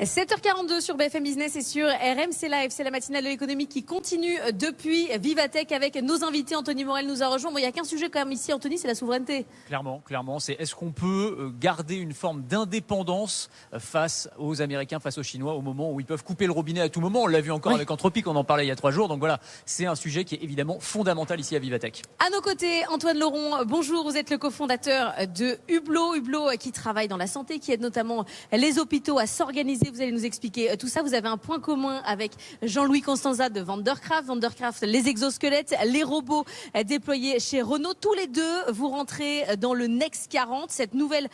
7h42 sur BFM Business et sur RMC Live. C'est la matinale de l'économie qui continue depuis Vivatech avec nos invités. Anthony Morel nous a rejoint. Bon, il n'y a qu'un sujet quand même ici, Anthony, c'est la souveraineté. Clairement. C'est est-ce qu'on peut garder une forme d'indépendance face aux Américains, face aux Chinois, au moment où ils peuvent couper le robinet à tout moment. On l'a vu encore avec Anthropic, on en parlait il y a 3 jours. Donc voilà, c'est un sujet qui est évidemment fondamental ici à Vivatech. À nos côtés, Antoine Laurent, bonjour. Vous êtes le cofondateur de Hublot. Hublot qui travaille dans la santé, qui aide notamment les hôpitaux à s'organiser. Vous allez nous expliquer tout ça. Vous avez un point commun avec Jean-Louis Constanza de Vandercraft. Vandercraft, les exosquelettes, les robots déployés chez Renault. Tous les deux, vous rentrez dans le Next 40, cette nouvelle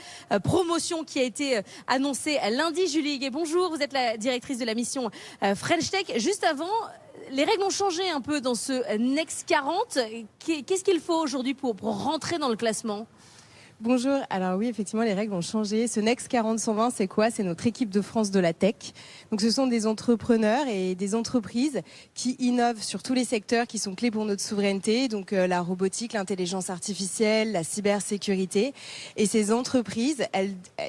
promotion qui a été annoncée lundi. Julie Higuet, bonjour. Vous êtes la directrice de la mission French Tech. Juste avant, les règles ont changé un peu dans ce Next 40. Qu'est-ce qu'il faut aujourd'hui pour rentrer dans le classement ? Bonjour, alors oui, effectivement, les règles ont changé. Ce Next 40-120, c'est quoi ? C'est notre équipe de France de la tech. Donc ce sont des entrepreneurs et des entreprises qui innovent sur tous les secteurs qui sont clés pour notre souveraineté, donc la robotique, l'intelligence artificielle, la cybersécurité. Et ces entreprises,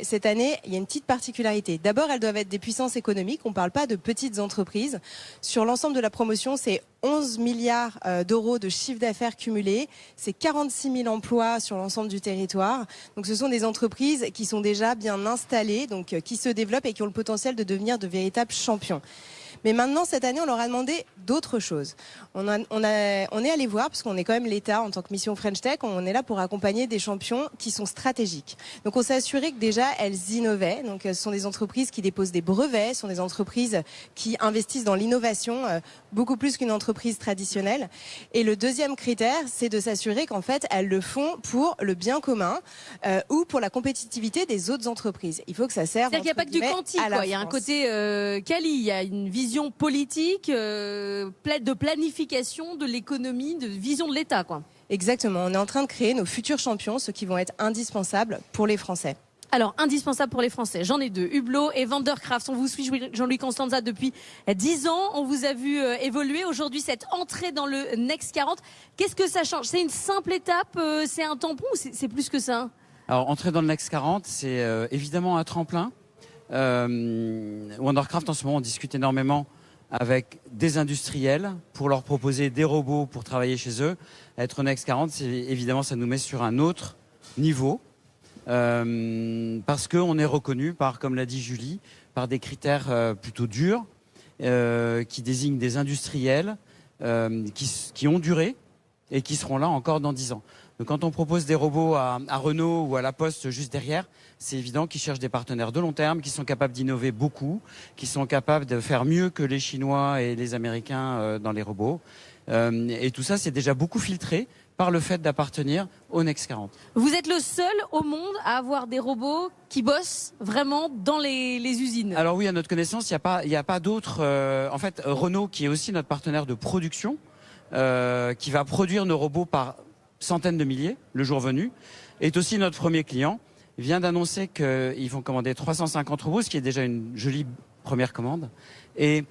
cette année, il y a une petite particularité. D'abord, elles doivent être des puissances économiques. On ne parle pas de petites entreprises. Sur l'ensemble de la promotion, c'est 11 milliards d'euros de chiffre d'affaires cumulé. C'est 46 000 emplois sur l'ensemble du territoire. Donc ce sont des entreprises qui sont déjà bien installées, donc qui se développent et qui ont le potentiel de devenir de véritables champions. Mais maintenant, cette année, on leur a demandé d'autres choses. On est allé voir, parce qu'on est quand même l'État en tant que mission French Tech, on est là pour accompagner des champions qui sont stratégiques. Donc on s'est assuré que déjà, elles innovaient. Donc ce sont des entreprises qui déposent des brevets, ce sont des entreprises qui investissent dans l'innovation, beaucoup plus qu'une entreprise traditionnelle. Et le deuxième critère, c'est de s'assurer qu'en fait, elles le font pour le bien commun ou pour la compétitivité des autres entreprises. Il faut que ça serve. C'est-à-dire qu'il n'y a pas que du quantique, quoi. Il y a un côté quali, il y a une vision politique, de planification de l'économie, de vision de l'État, quoi. Exactement. On est en train de créer nos futurs champions, ceux qui vont être indispensables pour les Français. Alors, indispensable pour les Français. J'en ai deux, Hublot et Vandercraft. On vous suit, Jean-Louis Constanza, depuis 10 ans. On vous a vu évoluer. Aujourd'hui, cette entrée dans le Next 40. Qu'est-ce que ça change ? C'est une simple étape, c'est un tampon ou c'est plus que ça ? Alors, entrer dans le Next 40, c'est évidemment un tremplin. Vandercraft, en ce moment, on discute énormément avec des industriels pour leur proposer des robots pour travailler chez eux. Être Next 40, évidemment, ça nous met sur un autre niveau parce qu'on est reconnu par, comme l'a dit Julie, par des critères plutôt durs qui désignent des industriels qui ont duré et qui seront là encore dans 10 ans. Donc quand on propose des robots à Renault ou à La Poste juste derrière, c'est évident qu'ils cherchent des partenaires de long terme, qui sont capables d'innover beaucoup, qui sont capables de faire mieux que les Chinois et les Américains dans les robots. Et tout ça, c'est déjà beaucoup filtré par le fait d'appartenir au Next 40. Vous êtes le seul au monde à avoir des robots qui bossent vraiment dans les usines. Alors oui, à notre connaissance, il n'y a pas d'autres... en fait, Renault, qui est aussi notre partenaire de production, qui va produire nos robots par centaines de milliers, le jour venu, est aussi notre premier client. Il vient d'annoncer qu'ils vont commander 350 robots, ce qui est déjà une jolie première commande, et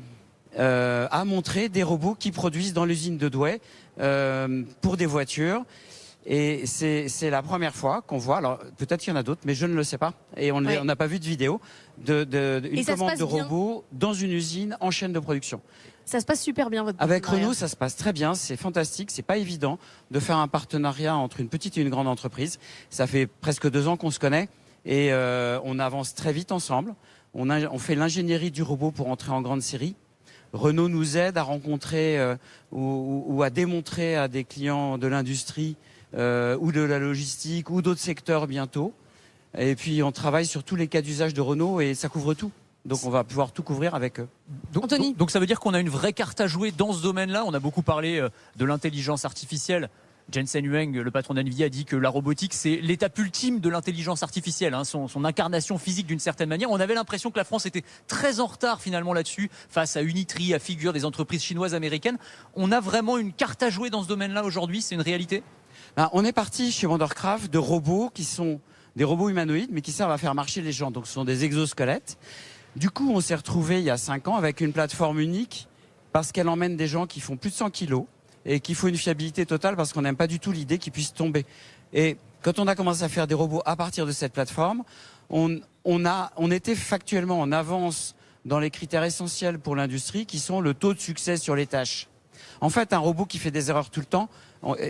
a montré des robots qui produisent dans l'usine de Douai pour des voitures. Et c'est la première fois qu'on voit, alors peut-être qu'il y en a d'autres, mais je ne le sais pas, et on n'a pas vu de vidéo, une commande de robots dans une usine en chaîne de production. Ça se passe super bien, votre Avec partenariat. Renault, ça se passe très bien, c'est fantastique, c'est pas évident de faire un partenariat entre une petite et une grande entreprise. Ça fait presque 2 ans qu'on se connaît et on avance très vite ensemble. On fait l'ingénierie du robot pour entrer en grande série. Renault nous aide à rencontrer ou à démontrer à des clients de l'industrie ou de la logistique ou d'autres secteurs bientôt. Et puis on travaille sur tous les cas d'usage de Renault et ça couvre tout. Donc on va pouvoir tout couvrir avec eux. Donc ça veut dire qu'on a une vraie carte à jouer dans ce domaine-là. On a beaucoup parlé de l'intelligence artificielle. Jensen Huang, le patron d'NVIDIA, a dit que la robotique, c'est l'étape ultime de l'intelligence artificielle, hein, son incarnation physique d'une certaine manière. On avait l'impression que la France était très en retard finalement là-dessus, face à Unitree, à Figure, des entreprises chinoises, américaines. On a vraiment une carte à jouer dans ce domaine-là aujourd'hui, c'est une réalité ? On est parti chez Vandercraft de robots qui sont des robots humanoïdes, mais qui servent à faire marcher les gens. Donc ce sont des exosquelettes. Du coup, on s'est retrouvé il y a 5 ans avec une plateforme unique parce qu'elle emmène des gens qui font plus de 100 kilos et qu'il faut une fiabilité totale parce qu'on n'aime pas du tout l'idée qu'ils puissent tomber. Et quand on a commencé à faire des robots à partir de cette plateforme, on était factuellement en avance dans les critères essentiels pour l'industrie qui sont le taux de succès sur les tâches. En fait, un robot qui fait des erreurs tout le temps,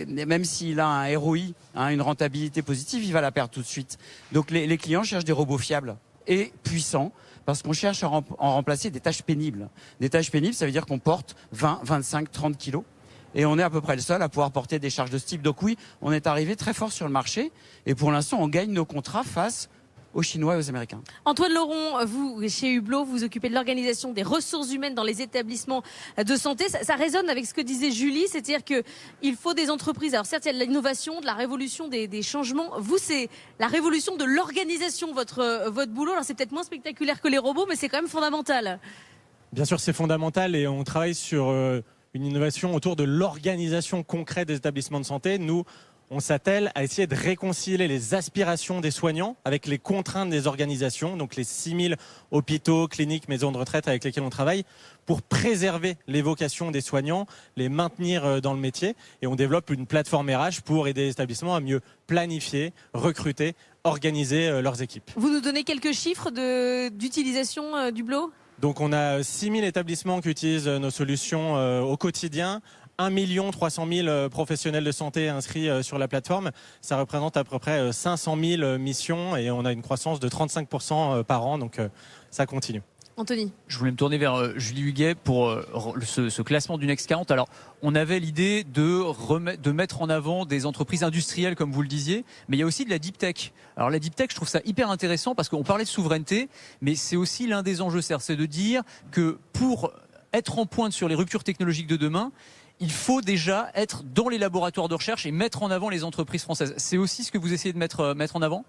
même s'il a un ROI, une rentabilité positive, il va la perdre tout de suite. Donc les clients cherchent des robots fiables et puissants parce qu'on cherche à en remplacer des tâches pénibles. Des tâches pénibles, ça veut dire qu'on porte 20, 25, 30 kilos. Et on est à peu près le seul à pouvoir porter des charges de ce type. Donc oui, on est arrivé très fort sur le marché. Et pour l'instant, on gagne nos contrats face aux Chinois et aux Américains. Antoine Laurent, vous, chez Hublot, vous occupez de l'organisation des ressources humaines dans les établissements de santé. Ça résonne avec ce que disait Julie, c'est-à-dire qu'il faut des entreprises. Alors certes, il y a de l'innovation, de la révolution des changements. Vous, c'est la révolution de l'organisation, votre boulot. Alors c'est peut-être moins spectaculaire que les robots, mais c'est quand même fondamental. Bien sûr, c'est fondamental et on travaille sur une innovation autour de l'organisation concrète des établissements de santé. Nous, on s'attelle à essayer de réconcilier les aspirations des soignants avec les contraintes des organisations, donc les 6000 hôpitaux, cliniques, maisons de retraite avec lesquels on travaille, pour préserver les vocations des soignants, les maintenir dans le métier. Et on développe une plateforme RH pour aider les établissements à mieux planifier, recruter, organiser leurs équipes. Vous nous donnez quelques chiffres d'utilisation d'Hublot ? Donc on a 6000 établissements qui utilisent nos solutions au quotidien. 1 300 000 professionnels de santé inscrits sur la plateforme. Ça représente à peu près 500 000 missions et on a une croissance de 35% par an, donc ça continue. Anthony. Je voulais me tourner vers Julie Huguet pour ce classement du Next 40. Alors, on avait l'idée de mettre en avant des entreprises industrielles, comme vous le disiez, mais il y a aussi de la deep tech. Alors, la deep tech, je trouve ça hyper intéressant parce qu'on parlait de souveraineté, mais c'est aussi l'un des enjeux, c'est de dire que pour être en pointe sur les ruptures technologiques de demain, il faut déjà être dans les laboratoires de recherche et mettre en avant les entreprises françaises. C'est aussi ce que vous essayez de mettre en avant ?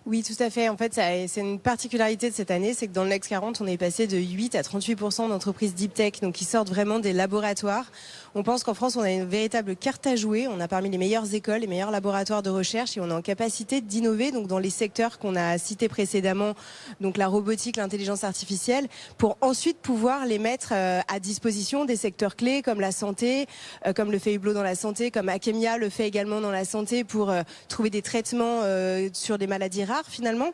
Oui, tout à fait. En fait, c'est une particularité de cette année, c'est que dans le Next 40, on est passé de 8 à 38% d'entreprises deep tech, donc qui sortent vraiment des laboratoires. On pense qu'en France, on a une véritable carte à jouer. On a parmi les meilleures écoles, les meilleurs laboratoires de recherche, et on est en capacité d'innover donc dans les secteurs qu'on a cités précédemment, donc la robotique, l'intelligence artificielle, pour ensuite pouvoir les mettre à disposition des secteurs clés comme la santé, comme le fait Hublot dans la santé, comme Akemia le fait également dans la santé pour trouver des traitements sur des maladies rares finalement.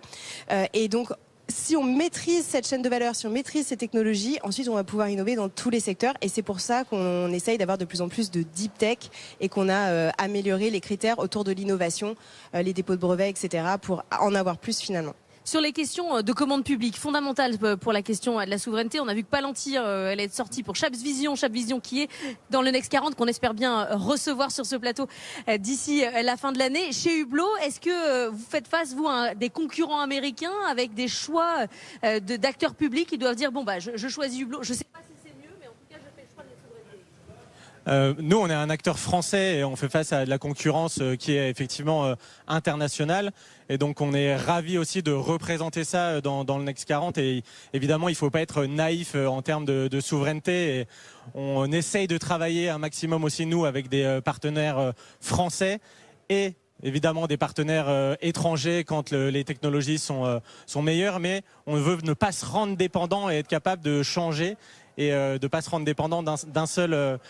Et donc si on maîtrise cette chaîne de valeur, si on maîtrise ces technologies, ensuite on va pouvoir innover dans tous les secteurs. Et c'est pour ça qu'on essaye d'avoir de plus en plus de deep tech et qu'on a amélioré les critères autour de l'innovation, les dépôts de brevets, etc. pour en avoir plus finalement. Sur les questions de commande publique, fondamentales pour la question de la souveraineté, on a vu que Palantir, elle est sortie pour Chaps Vision qui est dans le Next 40, qu'on espère bien recevoir sur ce plateau d'ici la fin de l'année. Chez Hublot, est-ce que vous faites face, vous, à des concurrents américains avec des choix d'acteurs publics qui doivent dire, bon, bah, je choisis Hublot, je sais pas si c'est mieux, mais en tout cas, je fais le choix de la souveraineté. Nous, on est un acteur français et on fait face à de la concurrence qui est effectivement internationale. Et donc, on est ravis aussi de représenter ça dans le Next 40. Et évidemment, il ne faut pas être naïf en termes de souveraineté. Et on essaye de travailler un maximum aussi, nous, avec des partenaires français et évidemment des partenaires étrangers quand les technologies sont meilleures. Mais on veut ne pas se rendre dépendant et être capable de changer et de ne pas se rendre dépendant d'un seul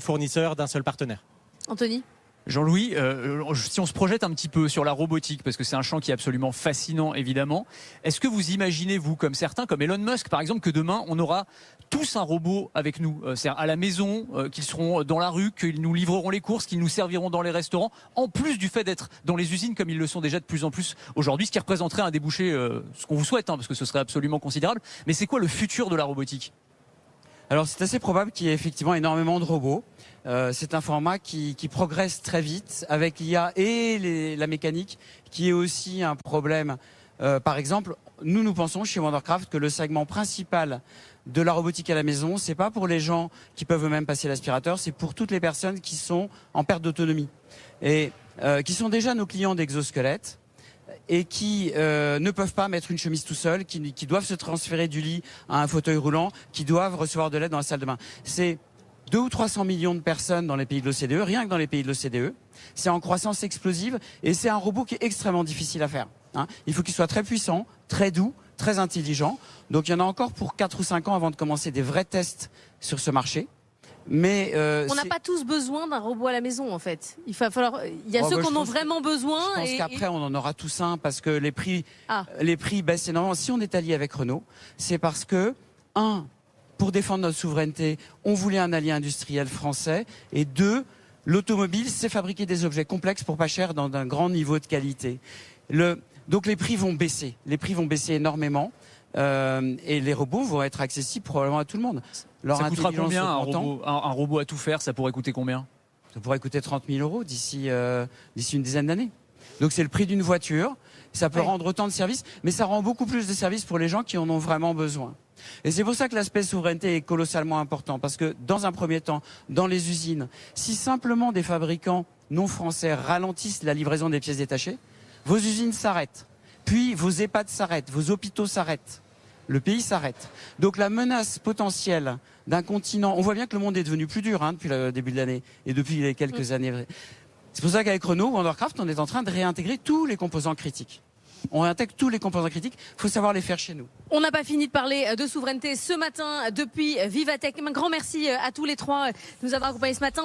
fournisseur, d'un seul partenaire. Anthony ? Jean-Louis, si on se projette un petit peu sur la robotique, parce que c'est un champ qui est absolument fascinant, évidemment, est-ce que vous imaginez, vous, comme certains, comme Elon Musk, par exemple, que demain, on aura tous un robot avec nous, c'est-à-dire à la maison, qu'ils seront dans la rue, qu'ils nous livreront les courses, qu'ils nous serviront dans les restaurants, en plus du fait d'être dans les usines, comme ils le sont déjà de plus en plus aujourd'hui, ce qui représenterait un débouché, ce qu'on vous souhaite, parce que ce serait absolument considérable. Mais c'est quoi le futur de la robotique ? Alors c'est assez probable qu'il y ait effectivement énormément de robots. C'est un format qui progresse très vite avec l'IA et la mécanique, qui est aussi un problème. Par exemple, nous pensons chez Wondercraft que le segment principal de la robotique à la maison, c'est pas pour les gens qui peuvent eux-mêmes passer l'aspirateur, c'est pour toutes les personnes qui sont en perte d'autonomie et qui sont déjà nos clients d'exosquelettes et qui ne peuvent pas mettre une chemise tout seul, qui doivent se transférer du lit à un fauteuil roulant, qui doivent recevoir de l'aide dans la salle de bain. C'est 200 ou 300 millions de personnes dans les pays de l'OCDE, rien que dans les pays de l'OCDE. C'est en croissance explosive et c'est un robot qui est extrêmement difficile à faire. Il faut qu'il soit très puissant, très doux, très intelligent. Donc il y en a encore pour 4 ou 5 ans avant de commencer des vrais tests sur ce marché. Mais On n'a pas tous besoin d'un robot à la maison, en fait. Il y a ceux qui en ont vraiment besoin. Je pense qu'après, on en aura tous un parce que les prix baissent énormément. Si on est allié avec Renault, c'est parce que, pour défendre notre souveraineté, on voulait un allié industriel français, et 2, l'automobile, c'est fabriquer des objets complexes pour pas cher dans un grand niveau de qualité. Donc les prix vont baisser. Les prix vont baisser énormément. Et les robots vont être accessibles probablement à tout le monde. Ça coûtera combien un robot à tout faire? Ça pourrait coûter combien? Ça pourrait coûter 30 000 € d'ici une dizaine d'années. Donc c'est le prix d'une voiture. Ça peut rendre autant de services, mais ça rend beaucoup plus de services pour les gens qui en ont vraiment besoin. Et c'est pour ça que l'aspect souveraineté est colossalement important, parce que dans un premier temps, dans les usines, si simplement des fabricants non français ralentissent la livraison des pièces détachées, vos usines s'arrêtent, puis vos EHPAD s'arrêtent, vos hôpitaux s'arrêtent, le pays s'arrête. Donc la menace potentielle d'un continent, on voit bien que le monde est devenu plus dur depuis le début de l'année et depuis les quelques années. C'est pour ça qu'avec Renault, Wandercraft, on est en train de réintégrer tous les composants critiques. On réintègre tous les composants critiques, il faut savoir les faire chez nous. On n'a pas fini de parler de souveraineté ce matin depuis Vivatech. Un grand merci à tous les trois de nous avoir accompagnés ce matin.